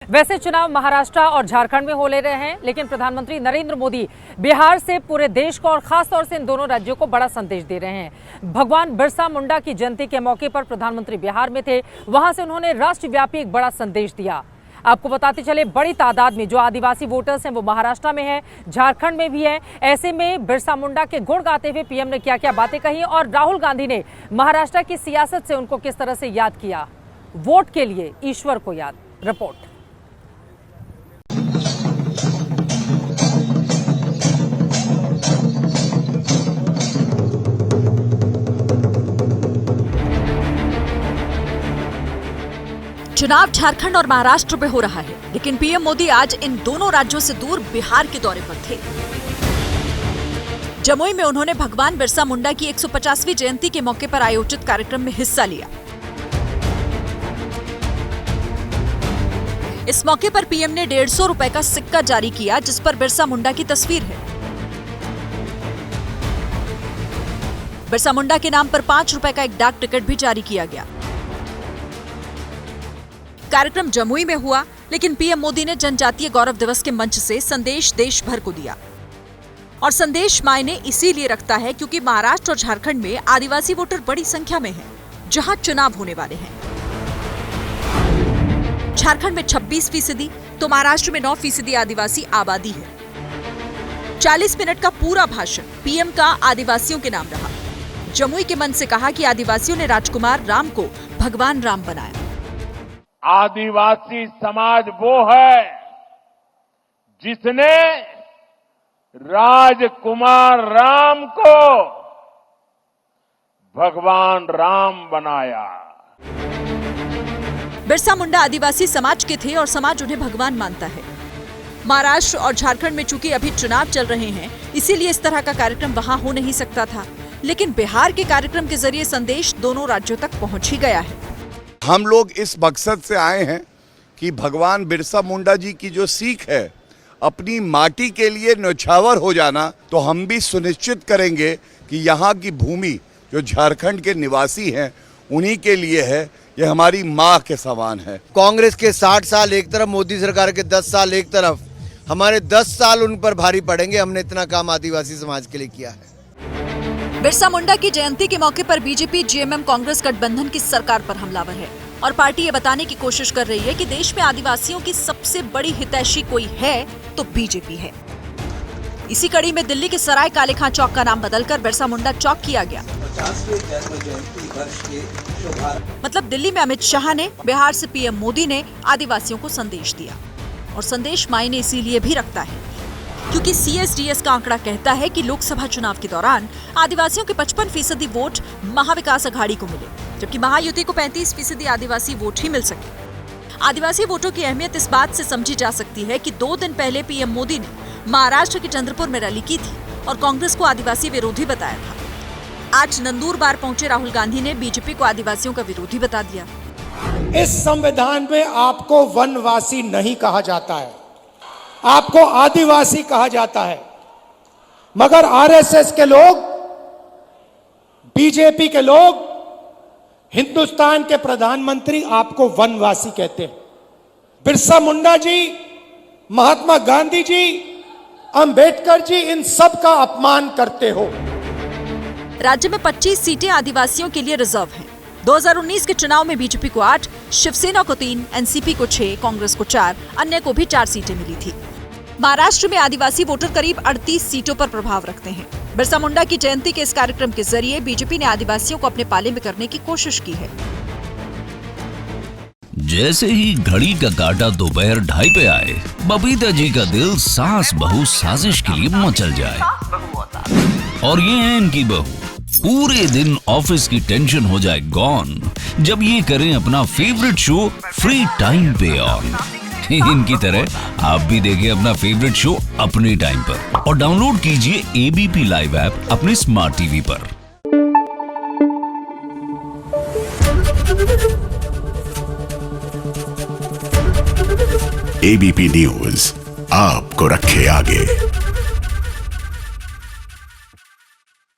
वैसे चुनाव महाराष्ट्र और झारखंड में हो ले रहे हैं, लेकिन प्रधानमंत्री नरेंद्र मोदी बिहार से पूरे देश को और खास तौर से इन दोनों राज्यों को बड़ा संदेश दे रहे हैं। भगवान बिरसा मुंडा की जयंती के मौके पर प्रधानमंत्री बिहार में थे। वहां से उन्होंने राष्ट्रव्यापी एक बड़ा संदेश दिया। आपको बताते चले, बड़ी तादाद में जो आदिवासी वोटर्स हैं वो महाराष्ट्र में हैं, झारखंड में भी हैं। ऐसे में बिरसा मुंडा के गुण गाते हुए पीएम ने क्या क्या बातें कही और राहुल गांधी ने महाराष्ट्र की सियासत से उनको किस तरह से याद किया। वोट के लिए ईश्वर को याद। रिपोर्ट। चुनाव झारखंड और महाराष्ट्र में हो रहा है, लेकिन पीएम मोदी आज इन दोनों राज्यों से दूर बिहार के दौरे पर थे। जमुई में उन्होंने भगवान बिरसा मुंडा की 150वीं जयंती के मौके पर आयोजित कार्यक्रम में हिस्सा लिया। इस मौके पर पीएम ने 150 रुपए का सिक्का जारी किया, जिस पर बिरसा मुंडा की तस्वीर है। बिरसा मुंडा के नाम पर 5 रुपए का एक डाक टिकट भी जारी किया गया। कार्यक्रम जमुई में हुआ, लेकिन पीएम मोदी ने जनजातीय गौरव दिवस के मंच से संदेश देश भर को दिया। और संदेश मायने इसीलिए रखता है क्योंकि महाराष्ट्र और झारखंड में आदिवासी वोटर बड़ी संख्या में हैं, जहां चुनाव होने वाले हैं। झारखंड में 26% तो महाराष्ट्र में 9% आदिवासी आबादी है। 40 मिनट का पूरा भाषण पीएम का आदिवासियों के नाम रहा। जमुई के मन से कहा कि आदिवासियों ने राजकुमार राम को भगवान राम बनाया। आदिवासी समाज वो है जिसने राजकुमार राम को भगवान राम बनाया। बिरसा मुंडा आदिवासी समाज के थे और समाज उन्हें भगवान मानता है। महाराष्ट्र और झारखंड में चूंकि अभी चुनाव चल रहे हैं, इसीलिए इस तरह का कार्यक्रम वहां हो नहीं सकता था, लेकिन बिहार के कार्यक्रम के जरिए संदेश दोनों राज्यों तक पहुंच ही गया है। हम लोग इस मकसद से आए हैं कि भगवान बिरसा मुंडा जी की जो सीख है, अपनी माटी के लिए न्यौछावर हो जाना, तो हम भी सुनिश्चित करेंगे कि यहाँ की भूमि जो झारखंड के निवासी हैं उन्हीं के लिए है। ये हमारी माँ के समान है। कांग्रेस के 60 साल एक तरफ, मोदी सरकार के 10 साल एक तरफ, हमारे 10 साल उन पर भारी पड़ेंगे। हमने इतना काम आदिवासी समाज के लिए किया है। बिरसा मुंडा की जयंती के मौके पर बीजेपी जेएमएम कांग्रेस गठबंधन की सरकार पर हमलावर है और पार्टी ये बताने की कोशिश कर रही है कि देश में आदिवासियों की सबसे बड़ी हितैषी कोई है तो बीजेपी है। इसी कड़ी में दिल्ली के सराय काले खां चौक का नाम बदलकर बिरसा मुंडा चौक किया गया। मतलब दिल्ली में अमित शाह ने, बिहार से पीएम मोदी ने आदिवासियों को संदेश दिया। और संदेश मायने इसीलिए भी रखता है क्योंकि CSDS का आंकड़ा कहता है कि लोकसभा चुनाव के दौरान आदिवासियों के 55% वोट महाविकास अघाड़ी को मिले, जबकि महायुति को 35% आदिवासी वोट ही मिल सके। आदिवासी वोटों की अहमियत इस बात से समझी जा सकती है कि 2 दिन पहले पीएम मोदी ने महाराष्ट्र के चंद्रपुर में रैली की थी और कांग्रेस को आदिवासी विरोधी बताया था। आज नंदुरबार पहुंचे राहुल गांधी ने बीजेपी को आदिवासियों का विरोधी बता दिया। इस संविधान में आपको वनवासी नहीं कहा जाता है, आपको आदिवासी कहा जाता है। मगर आरएसएस के लोग, बीजेपी के लोग, हिंदुस्तान के प्रधानमंत्री आपको वनवासी कहते हैं। बिरसा मुंडा जी, महात्मा गांधी जी, अंबेडकर जी, इन सब का अपमान करते हो। राज्य में 25 सीटें आदिवासियों के लिए रिजर्व हैं। 2019 के चुनाव में बीजेपी को 8, शिवसेना को 3, एनसीपी को 6, कांग्रेस को 4, अन्य को भी 4 सीटें मिली थी। महाराष्ट्र में आदिवासी वोटर करीब 38 सीटों पर प्रभाव रखते हैं। बिरसा मुंडा की जयंती के इस कार्यक्रम के जरिए बीजेपी ने आदिवासियों को अपने पाले में करने की कोशिश की है। जैसे ही घड़ी का काटा दोपहर 2:30 पे आए, बबीता जी का दिल सास बहू साजिश के लिए मचल जाए। और ये है इनकी बहू, पूरे दिन ऑफिस की टेंशन हो जाए गॉन जब ये करें अपना फेवरेट शो फ्री टाइम पे ऑन। इनकी तरह आप भी देखिए अपना फेवरेट शो अपने टाइम पर और डाउनलोड कीजिए ABP लाइव ऐप अपने स्मार्ट टीवी पर। ABP न्यूज आपको रखे आगे।